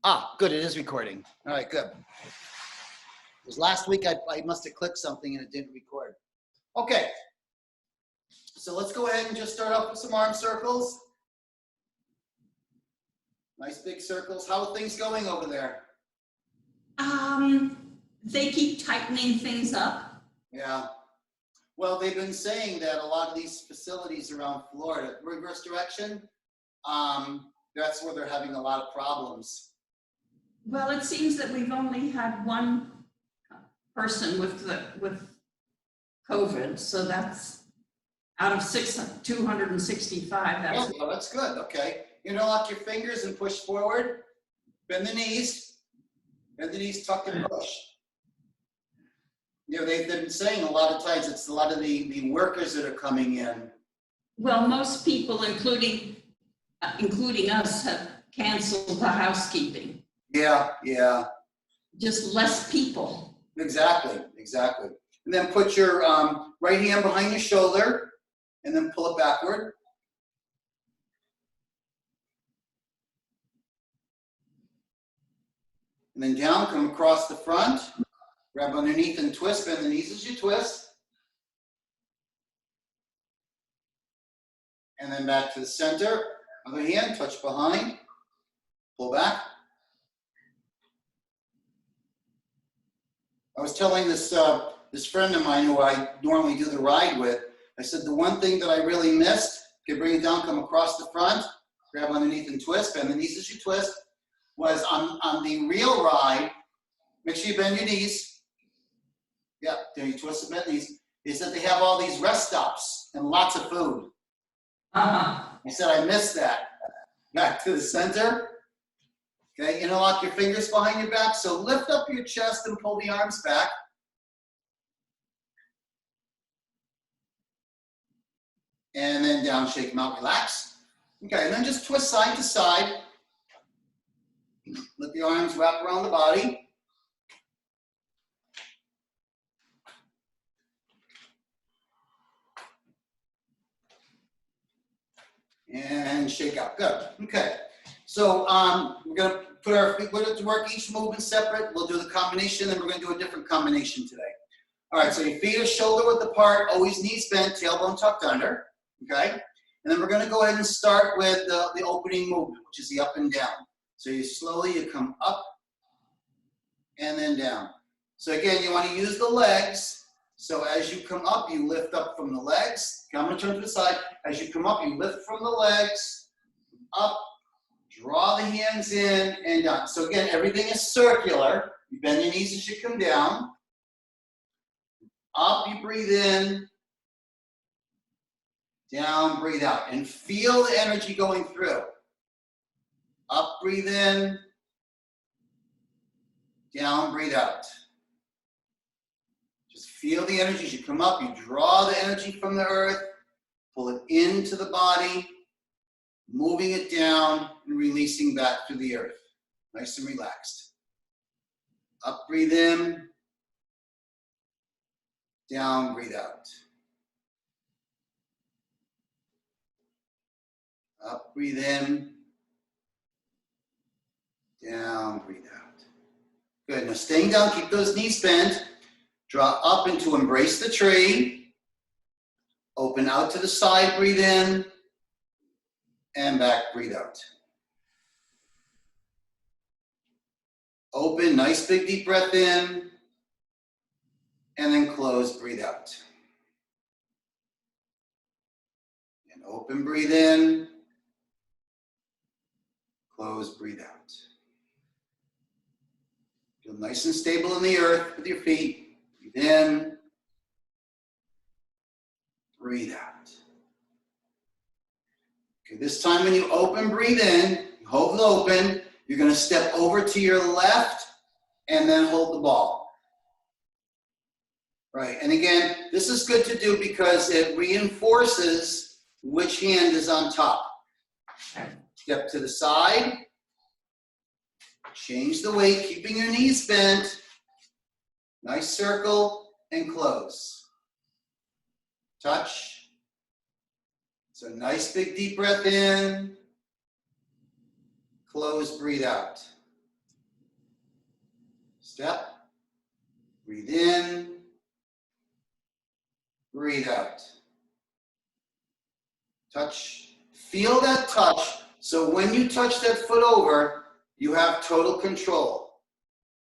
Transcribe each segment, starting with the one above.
Ah, good, it is recording. All right, good. Because last week I must have clicked something and it didn't record. Okay, so let's go ahead and just start off with some arm circles. Nice big circles. How are things going over there? They keep tightening things up. Yeah. Well, they've been saying that a lot of these facilities around Florida, reverse direction, that's where they're having a lot of problems. Well, it seems that we've only had one person with COVID, so that's out of 265. Yeah, well, that's good. Okay. Interlock your fingers and push forward. Bend the knees. Bend the knees, tuck and push. They've been saying a lot of times it's a lot of the workers that are coming in. Well, most people, including us, have canceled the housekeeping. Yeah, yeah. Just less people. Exactly, exactly. And then put your right hand behind your shoulder and then pull it backward. And then down, come across the front. Grab underneath and twist, bend the knees as you twist. And then back to the center. Other hand, touch behind, pull back. I was telling this friend of mine who I normally do the ride with, I said the one thing that I really missed, okay, bring it down, come across the front, grab underneath and twist, bend the knees as you twist, was on the real ride, make sure you bend your knees. Yeah, then you twist the bend knees. Is that they have all these rest stops and lots of food. I said I missed that. Back to the center. Okay, interlock your fingers behind your back. So lift up your chest and pull the arms back. And then down, shake them out, relax. Okay, and then just twist side to side. Let the arms wrap around the body. And shake out. Good. Okay. So we're going to put our feet to work, each movement separate. We'll do the combination, then we're going to do a different combination today. All right, so your feet are shoulder width apart, always knees bent, tailbone tucked under. Okay? And then we're going to go ahead and start with the opening movement, which is the up and down. So you come up and then down. So again, you want to use the legs. So as you come up, you lift up from the legs. Okay, I'm going to turn to the side. As you come up, you lift from the legs, up, draw the hands in and down. So again, everything is circular. You bend your knees as you come down. Up, you breathe in. Down, breathe out. And feel the energy going through. Up, breathe in. Down, breathe out. Just feel the energy as you come up. You draw the energy from the earth. Pull it into the body. Moving it down and releasing back through the earth. Nice and relaxed. Up, breathe in. Down, breathe out. Up, breathe in. Down, breathe out. Good. Now staying down, keep those knees bent. Draw up into embrace the tree. Open out to the side, breathe in. And back, breathe out. Open, nice big deep breath in. And then close, breathe out. And open, breathe in. Close, breathe out. Feel nice and stable in the earth with your feet. Breathe in. Breathe out. Okay, this time when you open, breathe in, hold it open. You're going to step over to your left and then hold the ball. Right, and again, this is good to do because it reinforces which hand is on top. Step to the side. Change the weight, keeping your knees bent. Nice circle and close. Touch. So nice big deep breath in. Close, breathe out. Step. Breathe in. Breathe out. Touch. Feel that touch. So when you touch that foot over, you have total control.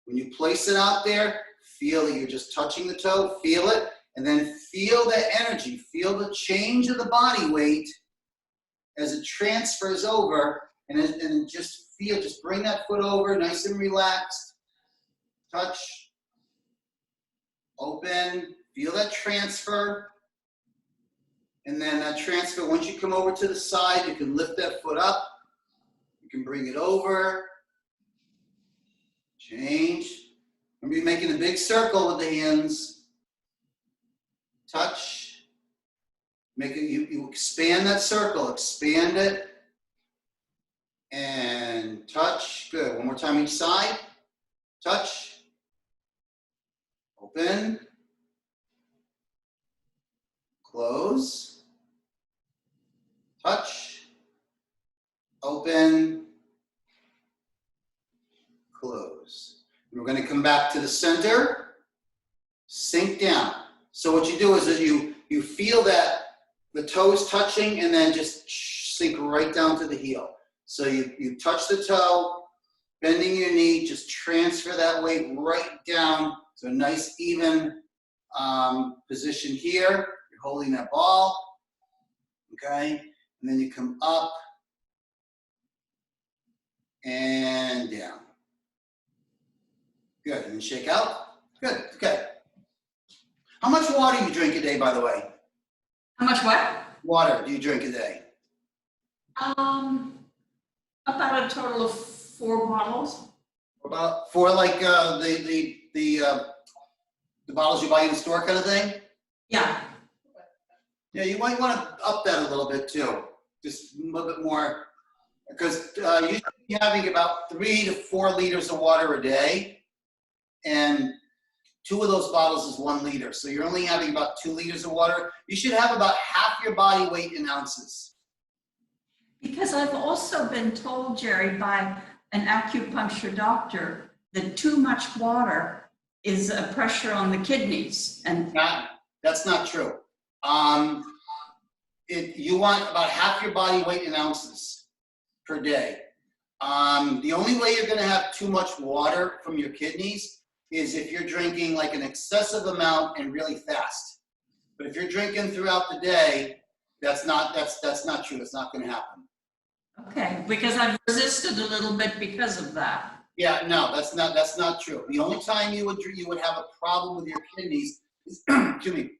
When you place it out there, feel that you're just touching the toe, feel it, and then feel the energy, feel the change of the body weight as it transfers over, and just feel, just bring that foot over, nice and relaxed. Touch. Open. Feel that transfer. And then that transfer, once you come over to the side, you can lift that foot up. You can bring it over. Change. Remember, you're making a big circle with the hands. Touch. Make it, you expand that circle, expand it. And touch. Good. One more time each side. Touch. Open. Close. Touch. Open. Close. And we're going to come back to the center. Sink down. So what you do is that you feel that the toes touching and then just sink right down to the heel. So you touch the toe, bending your knee, just transfer that weight right down to a nice even position here. You're holding that ball, okay? And then you come up and down. Good, and then shake out. Good, okay. How much water do you drink a day, by the way? How much what? Water do you drink a day? About a total of 4 bottles. About 4, like the bottles you buy in the store kind of thing? Yeah. Yeah, you might want to up that a little bit too. Just a little bit more, because you should be having about 3 to 4 liters of water a day, and 2 of those bottles is 1 liter. So you're only having about 2 liters of water. You should have about half your body weight in ounces. Because I've also been told, Jerry, by an acupuncture doctor that too much water is a pressure on the kidneys. And That's not true. You want about half your body weight in ounces per day. The only way you're going to have too much water from your kidneys is if you're drinking like an excessive amount and really fast. But if you're drinking throughout the day, that's not true. It's not going to happen. okay, because I've resisted a little bit because of that. Yeah, no, that's not true. The only time you would have a problem with your kidneys is, excuse me,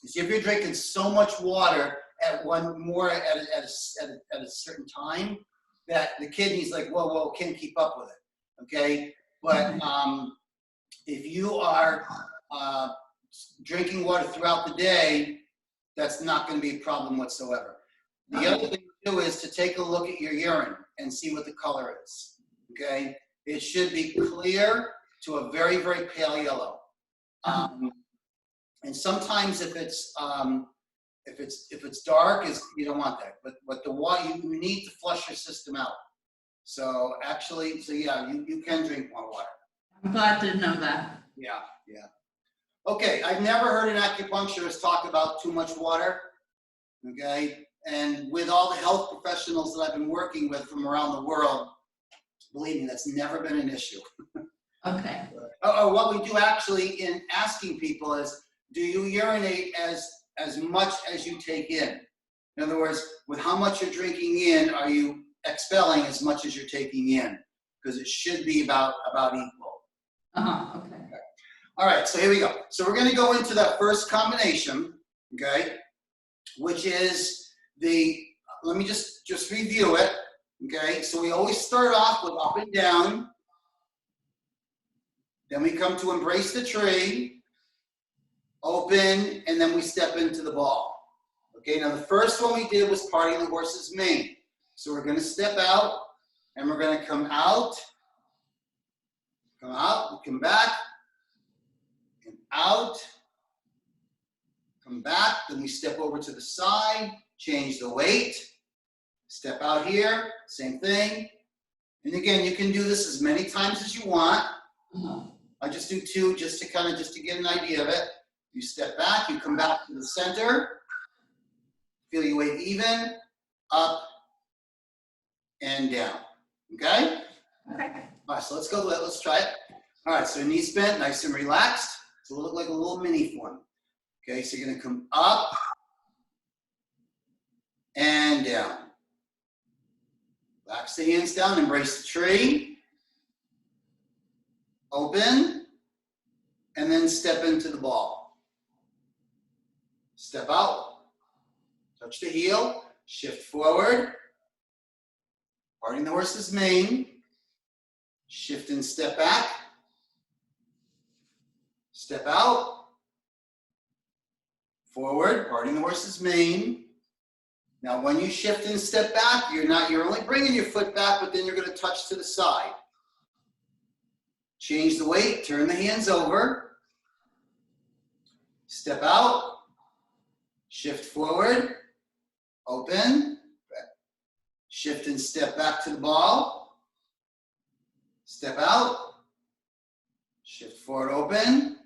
is if you're drinking so much water at a certain time that the kidneys like whoa can't keep up with it. Okay, but if you are drinking water throughout the day, that's not going to be a problem whatsoever. The other thing to do is to take a look at your urine and see what the color is. Okay, it should be clear to a very, very pale yellow. And sometimes if it's dark, you don't want that. But the water, you need to flush your system out. So yeah, you can drink more water. I'm glad to know that. Yeah. Okay, I've never heard an acupuncturist talk about too much water. Okay, and with all the health professionals that I've been working with from around the world, believe me, that's never been an issue. Okay. What we do actually in asking people is, do you urinate as much as you take in? In other words, with how much you're drinking in, are you expelling as much as you're taking in? Because it should be about equal. Okay. All right, so here we go. So we're going to go into that first combination, okay, which is let me just review it, okay? So we always start off with up and down. Then we come to embrace the tree, open, and then we step into the ball. Okay, now the first one we did was parting the horse's mane. So we're going to step out, and we're going to come out, come back, and out, come back, then we step over to the side, change the weight, step out here, same thing. And again, you can do this as many times as you want. I just do 2 just to get an idea of it. You step back, you come back to the center, feel your weight even, up and down, okay? Okay. All right, so let's go, let's try it. All right, so knees bent, nice and relaxed. So it'll look like a little mini form. Okay, so you're gonna come up and down. Relax the hands down, embrace the tree. Open, and then step into the ball. Step out, touch the heel, shift forward, parting the horse's mane, shift and step back, step out, forward, parting the horse's mane. Now when you shift and step back, you're only bringing your foot back, but then you're going to touch to the side. Change the weight, turn the hands over, step out, shift forward, open, shift and step back to the ball, step out, shift forward, open,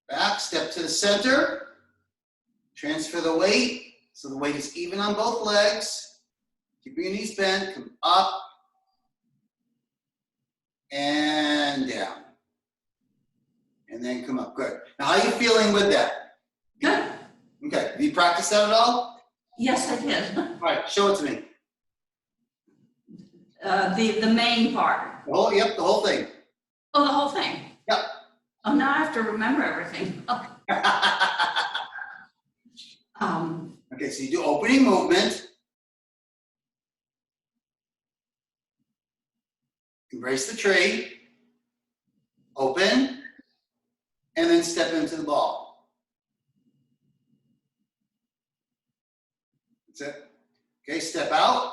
back, step to the center, transfer the weight, so the weight is even on both legs, keeping your knees bent, come up, and down. And then come up. Good. Now, how are you feeling with that? Good. Okay. Have you practiced that at all? Yes, I did. All right. Show it to me. The main part. Yep, the whole thing. Oh, the whole thing. Yep. Oh, now I have to remember everything. Okay, so you do opening movement. Embrace the tree. Open. And then step into the ball. That's it. Okay, step out.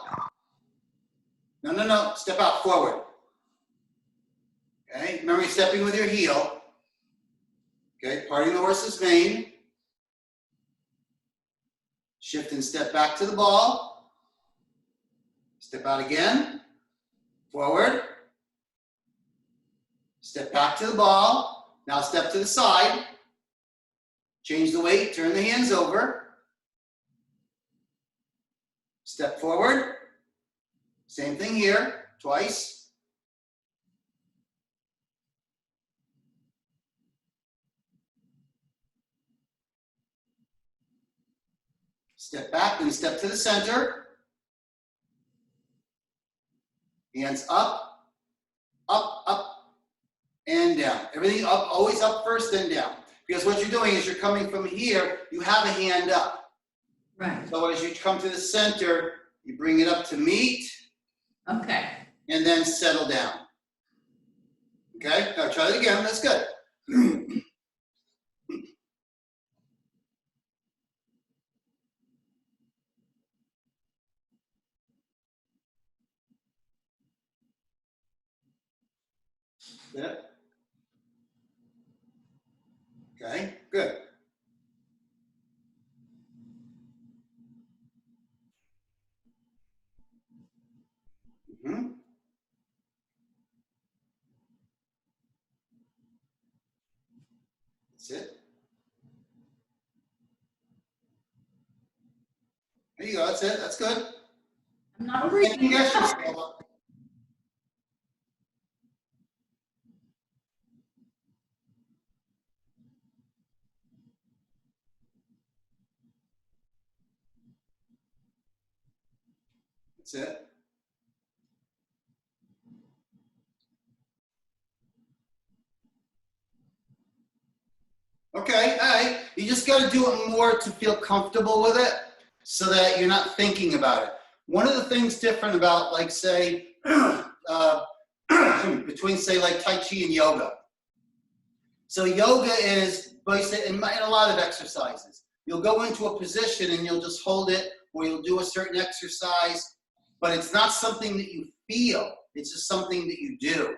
No. Step out forward. Okay, remember you're stepping with your heel. Okay, parting the horse's mane. Shift and step back to the ball. Step out again. Forward. Step back to the ball. Now step to the side. Change the weight, turn the hands over. Step forward. Same thing here, twice. Step back and step to the center. Hands up, and down. Everything up, always up first, then down. Because what you're doing is you're coming from here, you have a hand up. Right. So as you come to the center, you bring it up to meet, Okay. and then settle down. Okay, now try it again, that's good. Yeah. Okay, good. That's it. There you go, that's it, that's good. I'm not Second breathing. guess yourself. That's it. Okay, all right. You just got to do it more to feel comfortable with it so that you're not thinking about it. One of the things different about, like, say, between, say, like Tai Chi and yoga. So yoga is, in a lot of exercises, you'll go into a position and you'll just hold it, or you'll do a certain exercise, but it's not something that you feel. It's just something that you do.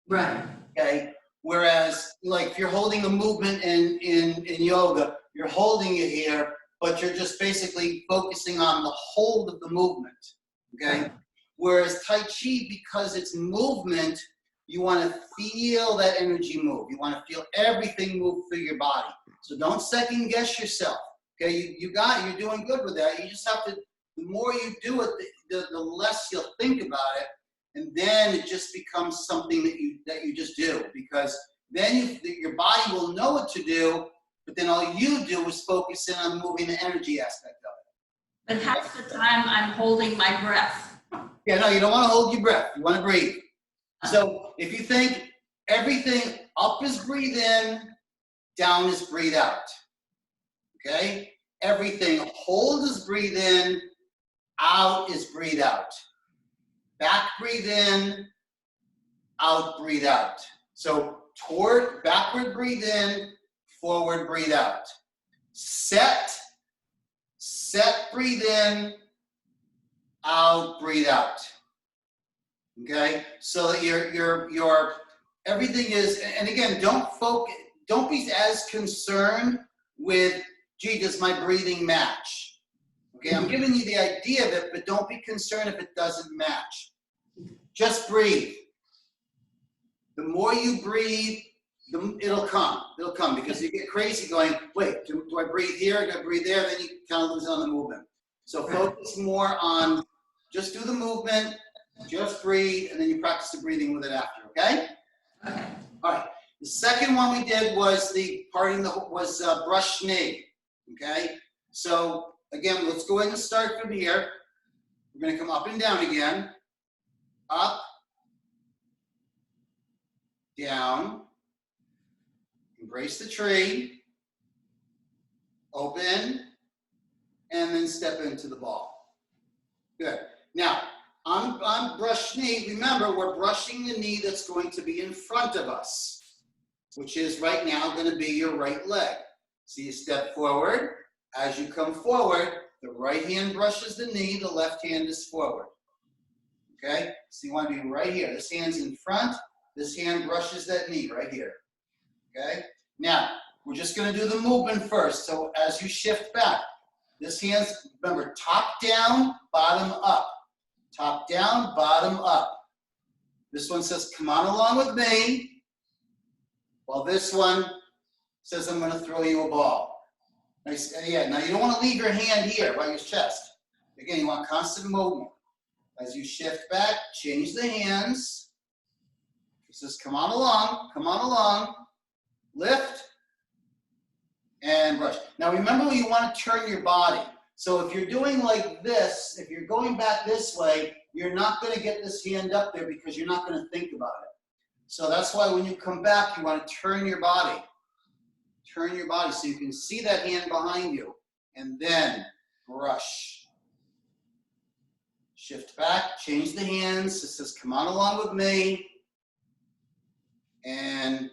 Right. Okay. Whereas, like, if you're holding a movement in yoga, you're holding it here, but you're just basically focusing on the hold of the movement. Okay. Whereas Tai Chi, because it's movement, you want to feel that energy move. You want to feel everything move through your body. So don't second guess yourself. Okay, you're doing good with that. You just have to, the more you do it, the less you'll think about it. And then it just becomes something that you just do, because then your body will know what to do, but then all you do is focus in on moving the energy aspect of it. But half the time I'm holding my breath. Yeah, no, you don't want to hold your breath. You want to breathe. So if you think everything up is breathe in, down is breathe out. Okay? Everything hold is breathe in, out is breathe out. Back breathe in, out breathe out. So backward breathe in, forward breathe out. Set breathe in, out breathe out. Okay? So that your everything is, and again, don't be as concerned with, gee, does my breathing match? Okay, I'm giving you the idea of it, but don't be concerned if it doesn't match. Just breathe. The more you breathe, it'll come. It'll come, because you get crazy going, wait, do I breathe here? Do I breathe there? Then you kind of lose on the movement. So focus more on, just do the movement, just breathe, and then you practice the breathing with it after, okay? Okay. All right. The second one we did was brush knee, okay? So again, let's go ahead and start from here. We're going to come up and down again. Up, down, embrace the tree, open, and then step into the ball. Good. Now, on brush knee, remember, we're brushing the knee that's going to be in front of us, which is right now going to be your right leg. So you step forward. As you come forward, the right hand brushes the knee, the left hand is forward. Okay? So you want to be right here. This hand's in front, this hand brushes that knee right here. Okay? Now, we're just going to do the movement first. So as you shift back, this hand's, remember, top down, bottom up. Top down, bottom up. This one says, come on along with me. While this one says, I'm going to throw you a ball. Nice. Yeah, now you don't want to leave your hand here by your chest. Again, you want constant movement. As you shift back, change the hands. It says, come on along, lift, and brush. Now remember, you want to turn your body. So if you're doing like this, if you're going back this way, you're not going to get this hand up there because you're not going to think about it. So that's why when you come back, you want to turn your body. Turn your body so you can see that hand behind you. And then brush. Shift back, change the hands. It says, come on along with me. And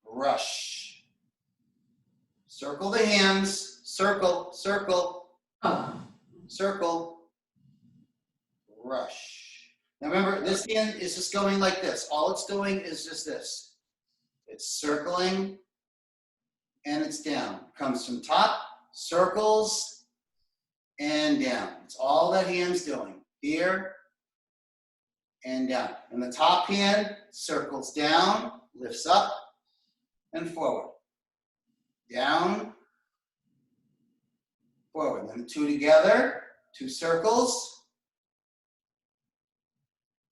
brush. Circle the hands. Circle, circle, circle, brush. Now remember, this hand is just going like this. All it's doing is just this. It's circling and it's down. Comes from top, circles, and down. It's all that hand's doing. Here and down. And the top hand circles down, lifts up, and forward. Down, forward. Then the two together, two circles.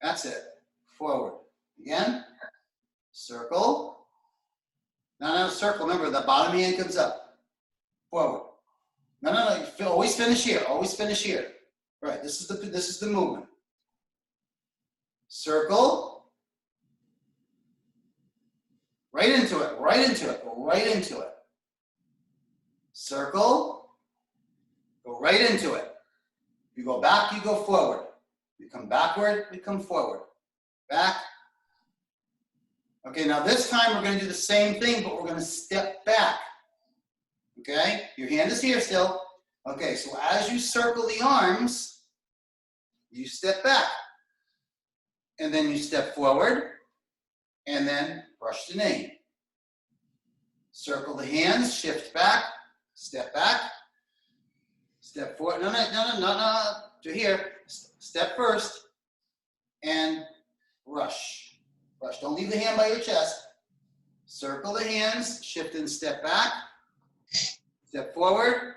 That's it. Forward. Again. Circle. No, circle. Remember, the bottom hand comes up. Forward. No. Always finish here. Always finish here. Right. This is the movement. Circle. Right into it. Right into it. Go right into it. Circle. Go right into it. You go back, you go forward. You come backward, you come forward. Back. Okay, now this time we're going to do the same thing, but we're going to step back. Okay, your hand is here still. Okay, so as you circle the arms, you step back. And then you step forward, and then brush the knee. Circle the hands, shift back, step forward. No, to here. Step first, and brush. rush. Don't leave the hand by your chest. Circle the hands, shift and step back. Step forward,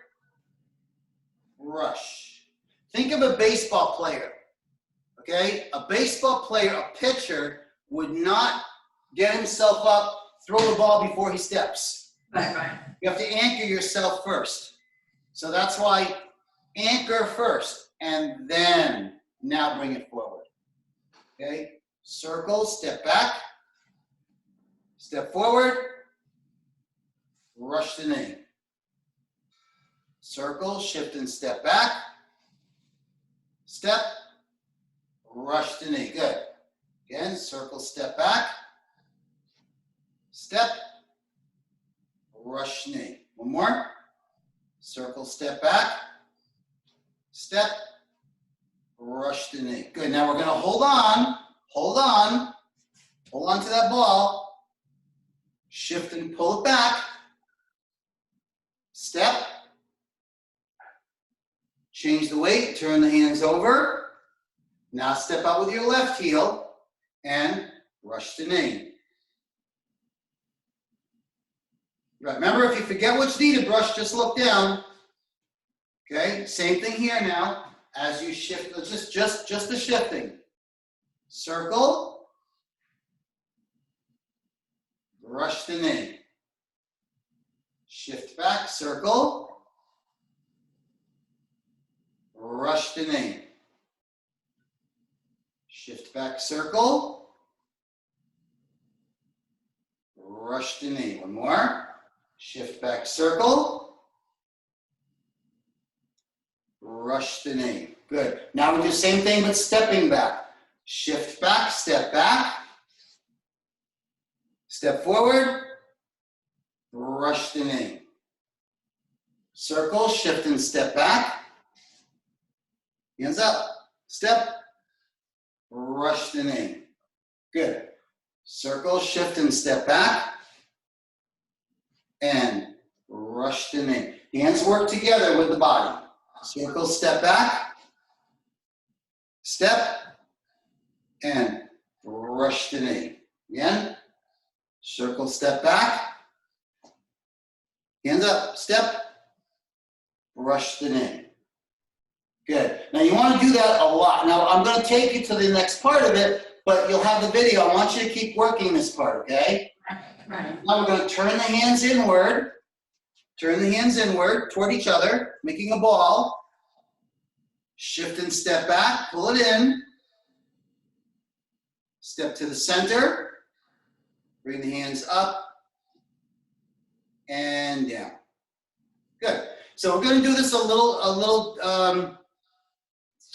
rush. Think of a baseball player, okay? A baseball player, a pitcher, would not get himself up, throw the ball before he steps. Right. You have to anchor yourself first. So that's why anchor first, and then now bring it forward. Okay? Circle, step back, step forward, rush the knee. Circle, shift and step back, step, rush the knee. Good. Again, circle, step back, step, rush knee. One more. Circle, step back, step, rush the knee. Good. Now we're going to hold on to that ball, shift and pull it back, step, change the weight, turn the hands over. Now step out with your left heel and rush the knee. Right. Remember, if you forget which knee to brush, just look down. Okay, same thing here now. As you shift, just the shifting. Circle, rush the knee. Shift back, circle, rush the knee. Shift back, circle, rush the knee. One more. Shift back, circle, rush the knee. Good. Now we do the same thing but stepping back. Shift back, step forward, rush the knee. Circle, shift and step back. Hands up, step, rush the knee. Good. Circle, shift and step back. And rush the knee. Hands work together with the body. Circle, step back, step, and rush the knee. Again, circle, step back, hands up, step, rush the knee. Good. Now you want to do that a lot. Now I'm going to take you to the next part of it, but you'll have the video. I want you to keep working this part, okay? Right. Now we're going to turn the hands inward. Turn the hands inward toward each other, making a ball. Shift and step back, pull it in. Step to the center. Bring the hands up and down. Good. So we're going to do this a little.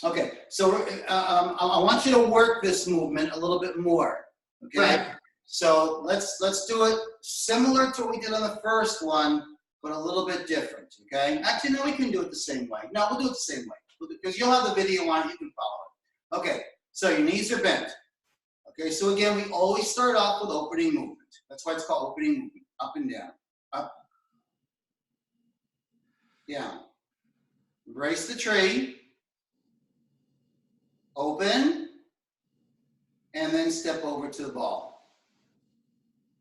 Okay. So I want you to work this movement a little bit more. Okay. Right. So let's do it similar to what we did on the first one, but a little bit different, okay? Actually, no, we can do it the same way. No, we'll do it the same way, because you'll have the video on, you can follow it. Okay, so your knees are bent. Okay, so again, we always start off with opening movement. That's why it's called opening movement. Up and down, up, down. Embrace the tree, open, and then step over to the ball.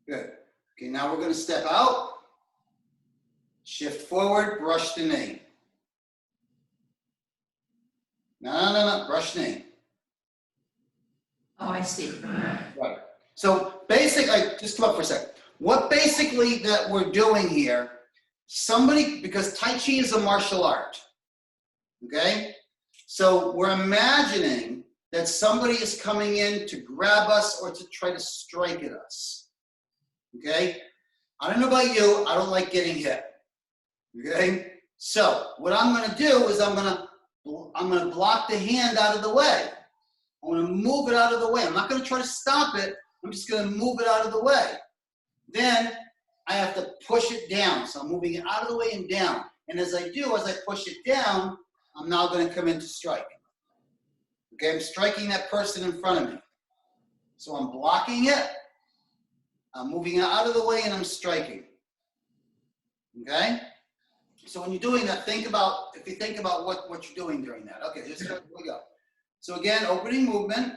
Good. Okay, now we're going to step out, shift forward, brush the knee. No, brush knee. Oh, I see. Right. So basically, just come up for a second. What basically that we're doing here, because Tai Chi is a martial art, okay? So we're imagining that somebody is coming in to grab us or to try to strike at us. Okay, I don't know about you, I don't like getting hit. Okay, so what I'm going to do is I'm going to block the hand out of the way. I'm going to move it out of the way. I'm not going to try to stop it. I'm just going to move it out of the way. Then I have to push it down. So I'm moving it out of the way and down. And as I push it down, I'm now going to come in to strike. Okay, I'm striking that person in front of me. So I'm blocking it. I'm moving it out of the way and I'm striking. Okay? So when you're doing that, if you think about what you're doing during that. Okay, here we go. So again, opening movement,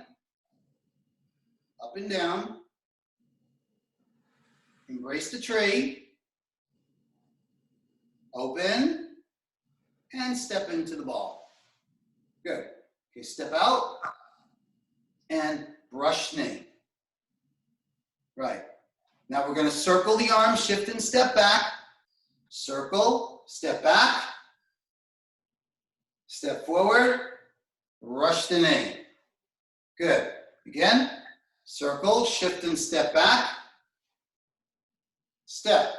up and down, Embrace the tree. Open and step into the ball. Good. Okay, step out and brush knee. Right. Now we're going to circle the arm, shift and step back. Circle, step back. Step forward, rush the knee. Good. Again, circle, shift and step back. Step,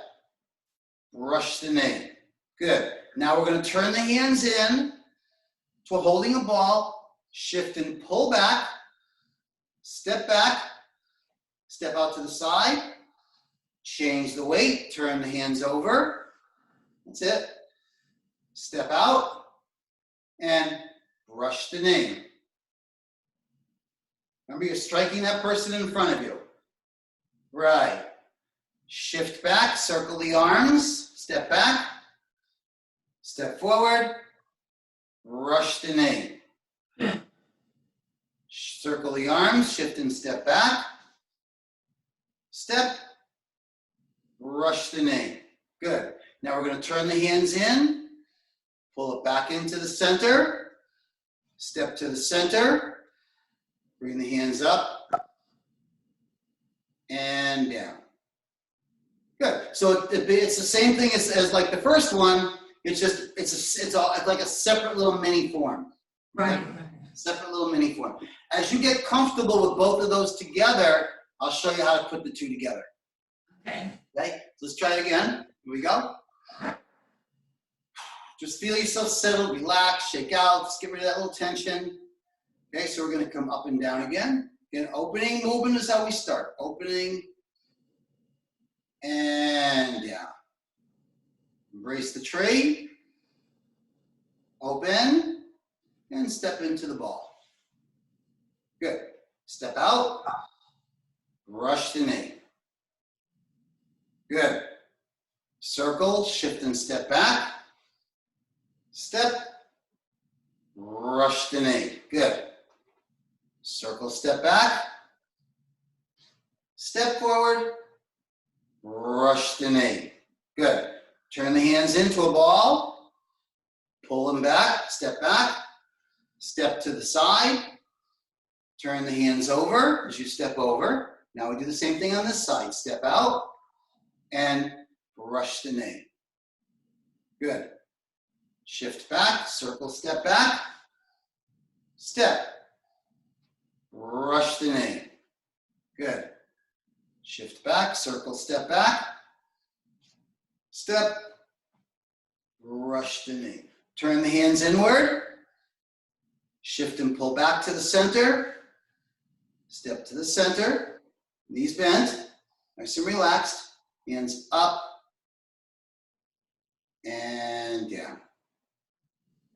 rush the knee. Good. Now we're going to turn the hands in to holding a ball, shift and pull back, step out to the side, change the weight, turn the hands over. That's it. Step out and brush the knee. Remember, you're striking that person in front of you. Right. Shift back, circle the arms, step back, step forward, rush the knee. Circle the arms, shift and step back, step, rush the knee. Good. Now we're going to turn the hands in, pull it back into the center, step to the center, bring the hands up, and down. Good. So it's the same thing as like the first one. It's just it's like a separate little mini form. Right. Separate little mini form. As you get comfortable with both of those together, I'll show you how to put the two together. Okay. Okay. Let's try it again. Here we go. Just feel yourself settle, relax, shake out. Just get rid of that little tension. Okay. So we're going to come up and down again. Again, opening movement is how we start. Opening. And down. Embrace the tree. Open and step into the ball. Good. Step out. Rush the knee. Good. Circle, shift and step back. Step. Rush the knee. Good. Circle, step back. Step forward. Rush the knee. Good. Turn the hands into a ball. Pull them back. Step to the side. Turn the hands over as you step over. Now we do the same thing on this side. Step out and rush the knee. Good. Shift back, circle, step back. Step. Rush the knee. Good. Shift back, circle, step back. Step, rush the knee. Turn the hands inward. Shift and pull back to the center. Step to the center. Knees bent. Nice and relaxed. Hands up and down.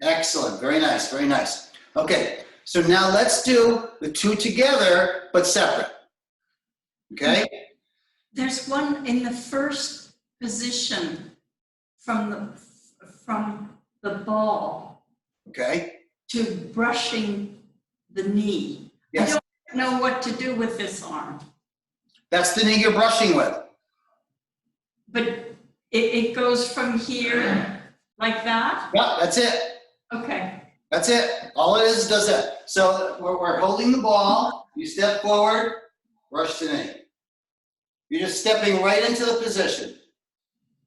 Excellent. Very nice. Very nice. Okay. So now let's do the two together, but separate. Okay? There's one in the first position from the ball Okay. to brushing the knee. Yes. I don't know what to do with this arm, That's the knee you're brushing with. but it goes from here like that. Yeah, that's it. Okay. That's it. All it is does that. So we're holding the ball. You step forward, brush the knee. You're just stepping right into the position.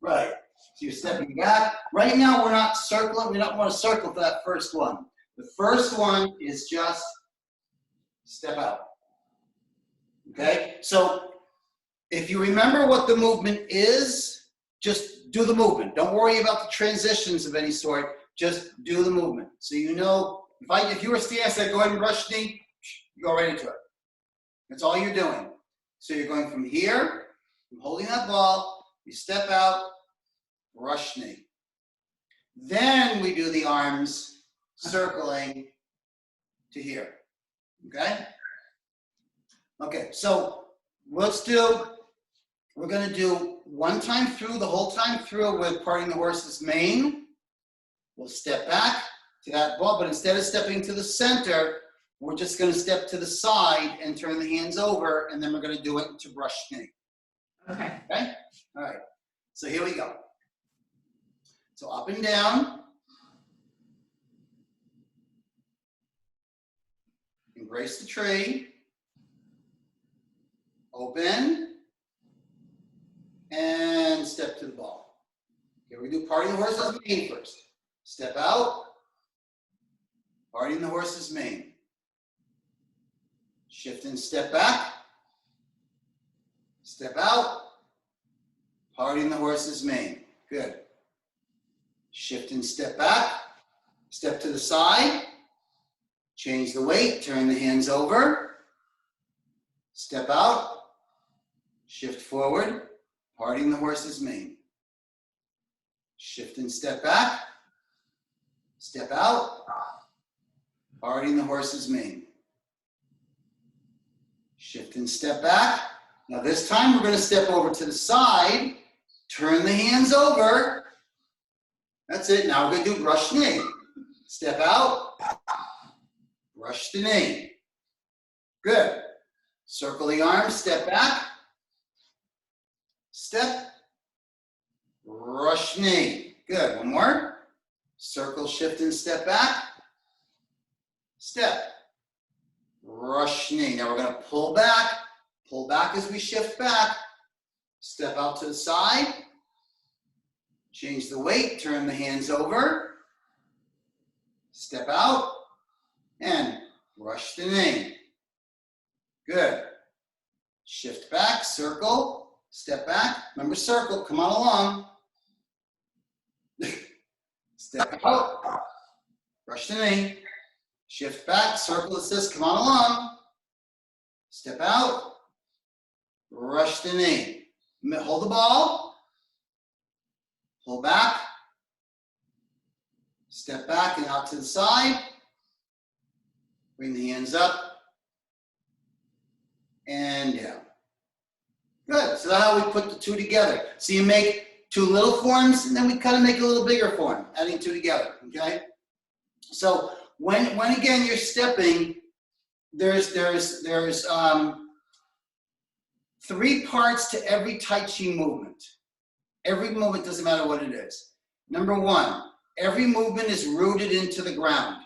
Right. So you're stepping back. Right now we're not circling. We don't want to circle for that first one. The first one is just step out. Okay? So if you remember what the movement is, just do the movement. Don't worry about the transitions of any sort. Just do the movement. So you know, if you were standing, I said, go ahead and brush knee, you go right into it. That's all you're doing. So you're going from here, from holding that ball, you step out, brush knee. Then we do the arms circling to here. Okay? Okay, so we're going to do one time through, the whole time through with parting the horse's mane. We'll step back to that ball, but instead of stepping to the center, we're just going to step to the side and turn the hands over, and then we're going to do it to brush knee. Okay. Okay? All right. So here we go. So up and down. Embrace the tree. Open. And step to the ball. Okay, we do parting the horse's mane first. Step out. Parting the horse's mane. Shift and step back. Step out. Parting the horse's mane. Good. Shift and step back. Step to the side. Change the weight. Turn the hands over. Step out. Shift forward. Parting the horse's mane. Shift and step back. Step out. Parting the horse's mane. Shift and step back. Now this time we're going to step over to the side. Turn the hands over. That's it. Now we're going to do brush knee. Step out. Brush the knee. Good. Circle the arms. Step back. Step. Brush knee. Good. One more. Circle, shift, and step back. Step. Brush knee. Now we're going to pull back. Pull back as we shift back. Step out to the side. Change the weight. Turn the hands over. Step out. And brush the knee. Good. Shift back. Circle. Step back. Remember circle. Come on along. Step out. Brush the knee. Shift back. Circle assist. Come on along. Step out. Brush the knee. Hold the ball. Pull back. Step back and out to the side. Bring the hands up. And down. Good. So that's how we put the two together. So you make two little forms, and then we kind of make a little bigger form, adding two together. Okay. So when again you're stepping, there's 3 parts to every Tai Chi movement. Every movement, doesn't matter what it is. Number 1, every movement is rooted into the ground.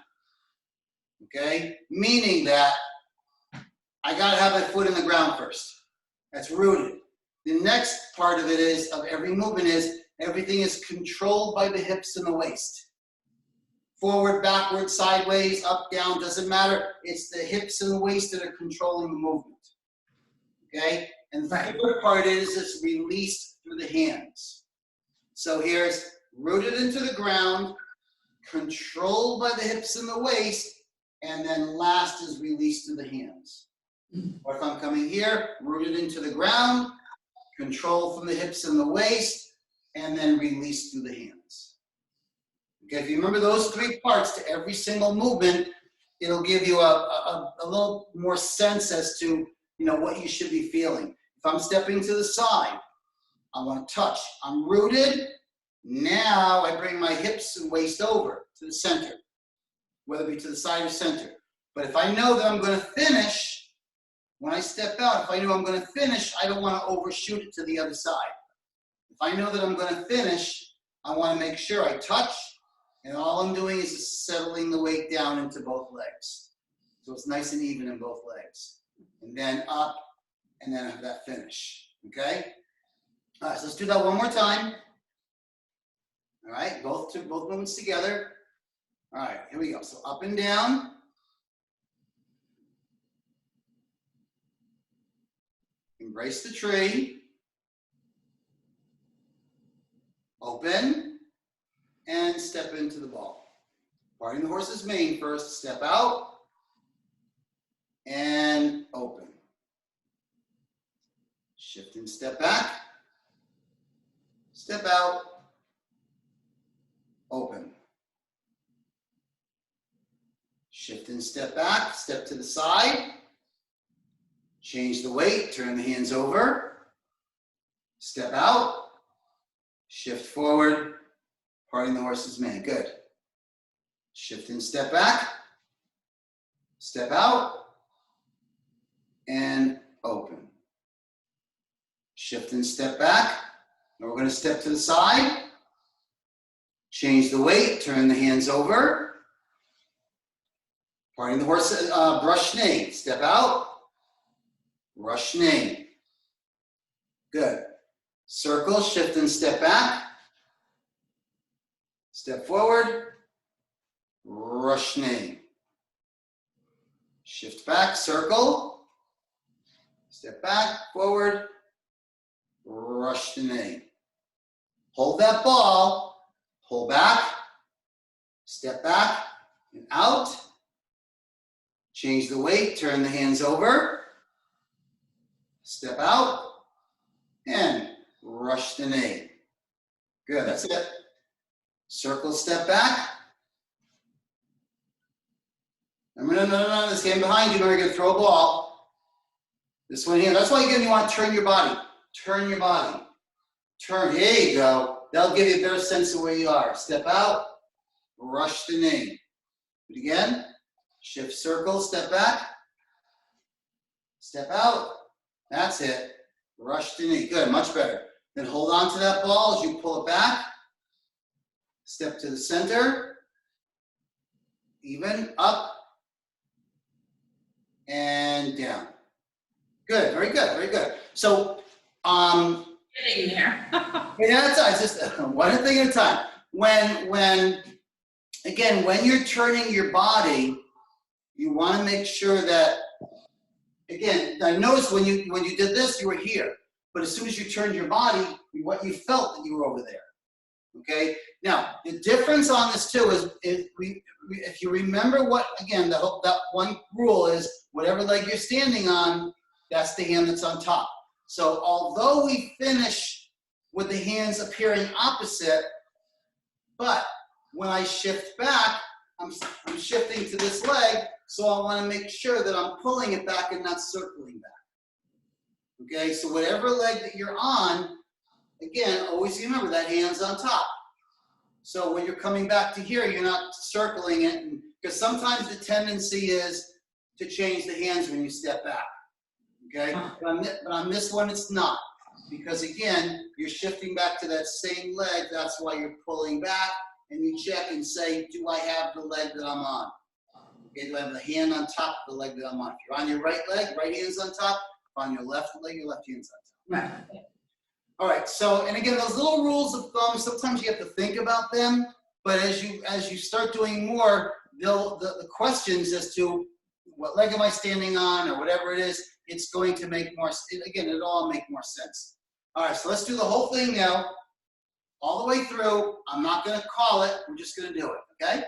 Okay? Meaning that I gotta have my foot in the ground first. That's rooted. The next part of it is, of every movement is, everything is controlled by the hips and the waist. Forward, backward, sideways, up, down, doesn't matter. It's the hips and the waist that are controlling the movement. Okay? And the third part is it's released through the hands. So here's rooted into the ground, controlled by the hips and the waist, and then last is released through the hands. Or if I'm coming here, rooted into the ground, control from the hips and the waist, and then released through the hands. Okay, if you remember those 3 parts to every single movement, it'll give you a little more sense as to, you know, what you should be feeling. If I'm stepping to the side, I want to touch. I'm rooted. Now I bring my hips and waist over to the center, whether it be to the side or center. But if I know that I'm going to finish, when I step out, if I know I'm going to finish, I don't want to overshoot it to the other side. If I know that I'm going to finish, I want to make sure I touch, and all I'm doing is just settling the weight down into both legs. So it's nice and even in both legs. And then up, and then have that finish. Okay? All right, so let's do that one more time. All right, both movements together. All right, here we go. So up and down. Embrace the tree. Open. And step into the ball. Parting the horse's mane first. Step out. And open. Shift and step back. Step out. Open. Shift and step back. Step to the side. Change the weight. Turn the hands over. Step out. Shift forward. Parting the horse's mane. Good. Shift and step back. Step out. And open. shift and step back. Now we're going to step to the side, change the weight, turn the hands over. Parting the horse, brush knee, step out, rush knee. Good. Circle, shift and step back. Step forward, rush knee. Shift back, circle, step back, forward, rush the knee. Hold that ball, pull back, step back and out. Change the weight, turn the hands over, step out, and rush the knee. Good, that's it. Circle, step back. No, this game behind you, we're gonna throw a ball. This one here, that's why again you want to turn your body. Turn your body. Turn, here you go. That'll give you a better sense of where you are. Step out, rush the knee. Do it again. Shift circle, step back. Step out. That's it. Rush the knee. Good, much better. Then hold on to that ball as you pull it back. Step to the center. Even, up, and down. Good, very good, very good. So, Getting there. yeah, it's just one thing at a time. When you're turning your body, you want to make sure that, again, I noticed when you did this, you were here. But as soon as you turned your body, what you felt that you were over there. Okay. Now the difference on this too is if you remember what again that one rule is whatever leg you're standing on, that's the hand that's on top. So although we finish with the hands appearing opposite, but when I shift back, I'm shifting to this leg, so I want to make sure that I'm pulling it back and not circling back. Okay, so whatever leg that you're on, again, always remember that hand's on top. So when you're coming back to here, you're not circling it, because sometimes the tendency is to change the hands when you step back. Okay, but on this one, it's not. Because again, you're shifting back to that same leg, that's why you're pulling back, and you check and say, do I have the leg that I'm on? Okay, do I have the hand on top of the leg that I'm on? If you're on your right leg, right hand's on top. If on your left leg, your left hand's on top. Right. All right, so, and again, those little rules of thumb, sometimes you have to think about them, but as you start doing more, the questions as to what leg am I standing on or whatever it is, it's going to make more, again, it'll all make more sense. All right, so let's do the whole thing now, all the way through. I'm not gonna call it, we're just gonna do it, okay?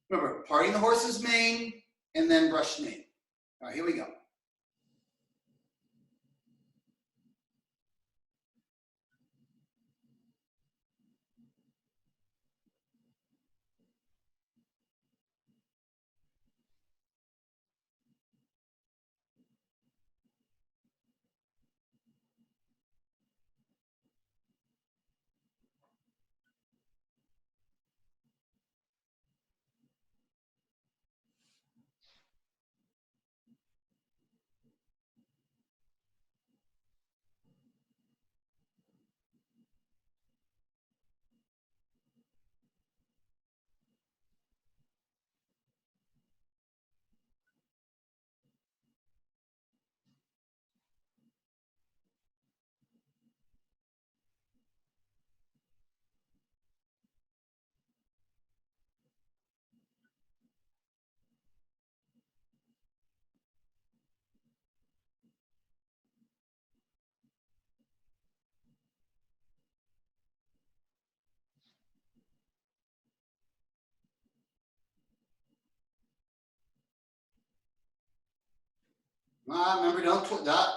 Remember, parting the horse's mane and then brush knee. All right, here we go. Remember, don't twist that.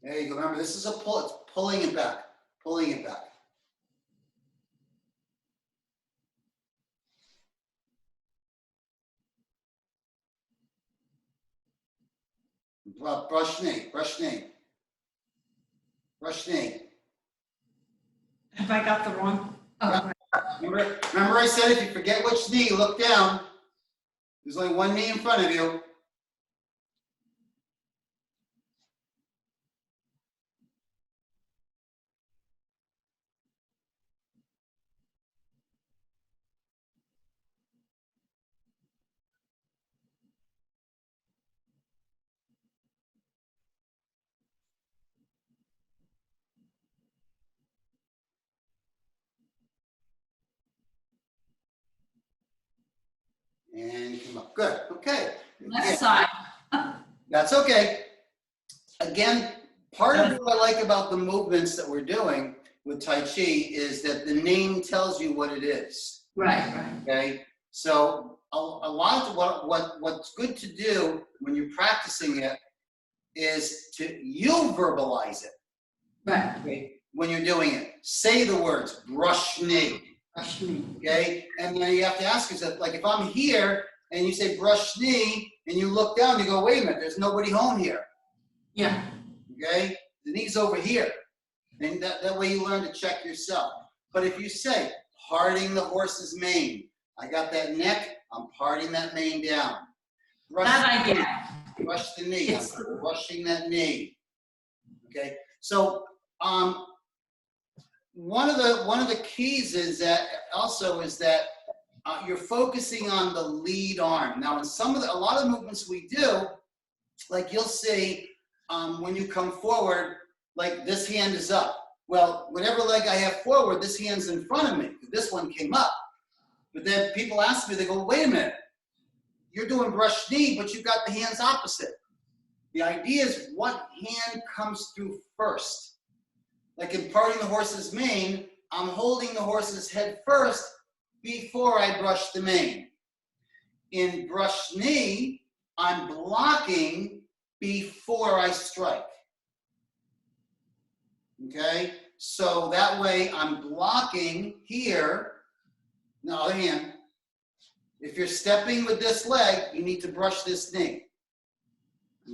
There you go. Remember, this is a pull. It's pulling it back. Pulling it back. Brush knee. Brush knee. Brush knee. Have I got the wrong? Oh, Yeah. Remember I said if you forget which knee, look down. There's only one knee in front of you. them up. Good, okay. Left side. That's okay. Again, part of what I like about the movements that we're doing with Tai Chi is that the name tells you what it is. Right, right. Okay, so a lot of what's good to do when you're practicing it is you verbalize it. Right. Okay, when you're doing it, say the words brush knee. Brush knee. Okay, and then you have to ask yourself, like, if I'm here and you say brush knee and you look down, you go, wait a minute, there's nobody home here. Yeah. Okay, the knee's over here, and that way you learn to check yourself. But if you say parting the horse's mane, I got that neck, I'm parting that mane down. Brush That I get. Brush the knee. I'm brushing that knee. Okay. So one of the keys is that you're focusing on the lead arm. Now, in a lot of the movements we do, like you'll see when you come forward, like this hand is up. Well, whatever leg I have forward, this hand's in front of me. This one came up. But then people ask me, they go, wait a minute. You're doing brush knee, but you've got the hands opposite. The idea is what hand comes through first. Like in parting the horse's mane, I'm holding the horse's head first before I brush the mane. In brush knee, I'm blocking before I strike. Okay? So that way I'm blocking here. The other hand. If you're stepping with this leg, you need to brush this knee.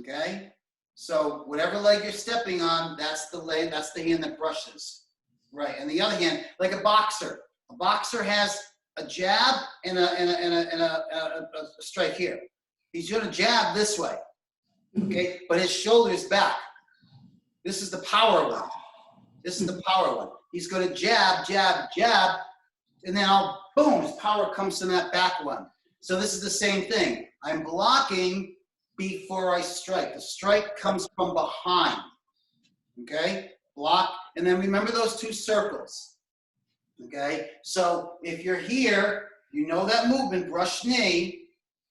Okay? So whatever leg you're stepping on, that's the hand that brushes. Right. And the other hand, like a boxer. A boxer has a jab and a strike here. He's going to jab this way. Okay? But his shoulder's back. This is the power one. This is the power one. He's going to jab, jab, jab, and then boom, his power comes from that back one. So this is the same thing. I'm blocking before I strike. The strike comes from behind. Okay? Block, and then remember those two circles. Okay? So if you're here, you know that movement, brush knee.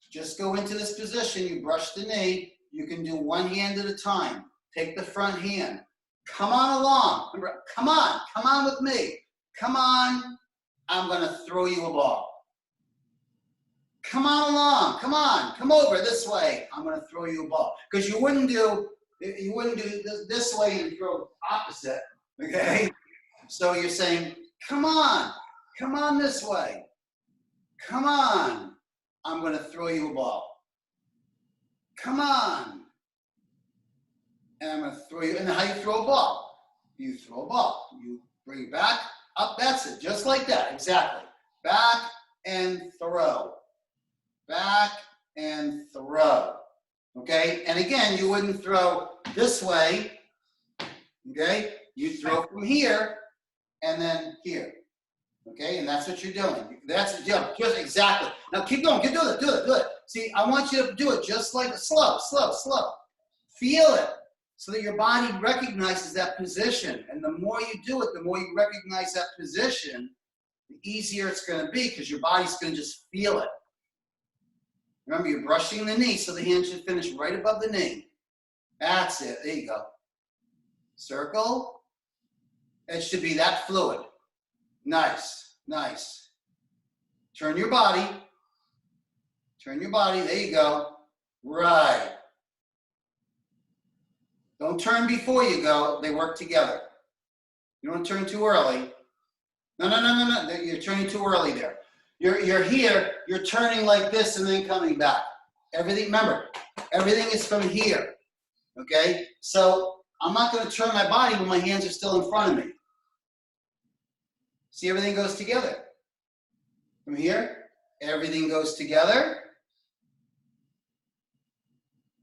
Just go into this position, you brush the knee. You can do one hand at a time. Take the front hand. Come on along. Remember, come on with me. Come on. I'm going to throw you a ball. Come on along, come over this way. I'm going to throw you a ball. Because you wouldn't do this way and throw opposite, okay? So you're saying, come on this way. Come on, I'm going to throw you a ball. Come on. And I'm going to throw you, and how you throw a ball? You throw a ball. You bring it back, up, that's it, just like that, exactly. Back and throw. Back and throw. Okay? And again, you wouldn't throw this way. Okay? You throw from here and then here. Okay? And that's what you're doing. That's just exactly. Now keep going. Keep doing it. Do it. See, I want you to do it just like slow. Feel it so that your body recognizes that position. And the more you do it, the more you recognize that position, the easier it's going to be because your body's going to just feel it. Remember, you're brushing the knee, so the hand should finish right above the knee. That's it. There you go. Circle. It should be that fluid. Nice. Turn your body. There you go. Right. Don't turn before you go. They work together. You don't turn too early. No. You're turning too early there. You're here, you're turning like this and then coming back. Remember, everything is from here, okay? So I'm not going to turn my body when my hands are still in front of me. See, everything goes together. From here, everything goes together.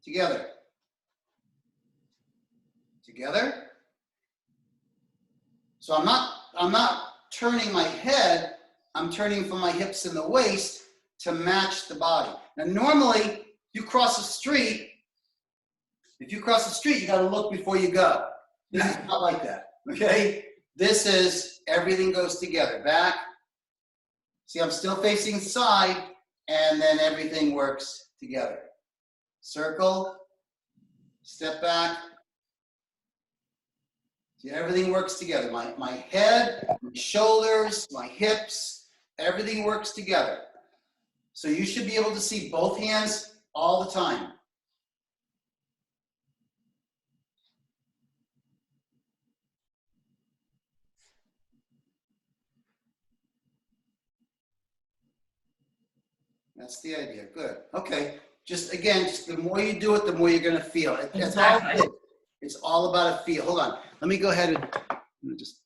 Together. So I'm not turning my head, I'm turning from my hips and the waist to match the body. Now, normally, you cross the street, if you cross the street, you got to look before you go. This is not like that, okay? This is everything goes together. Back. See, I'm still facing side, and then everything works together. Circle, step back. See, everything works together. My head, my shoulders, my hips, everything works together. So you should be able to see both hands all the time. That's the idea. Good. Okay. Just again, just the more you do it, the more you're going to feel it. That's all it Exactly. is. It's all about a feel. Hold on. Let me go ahead and just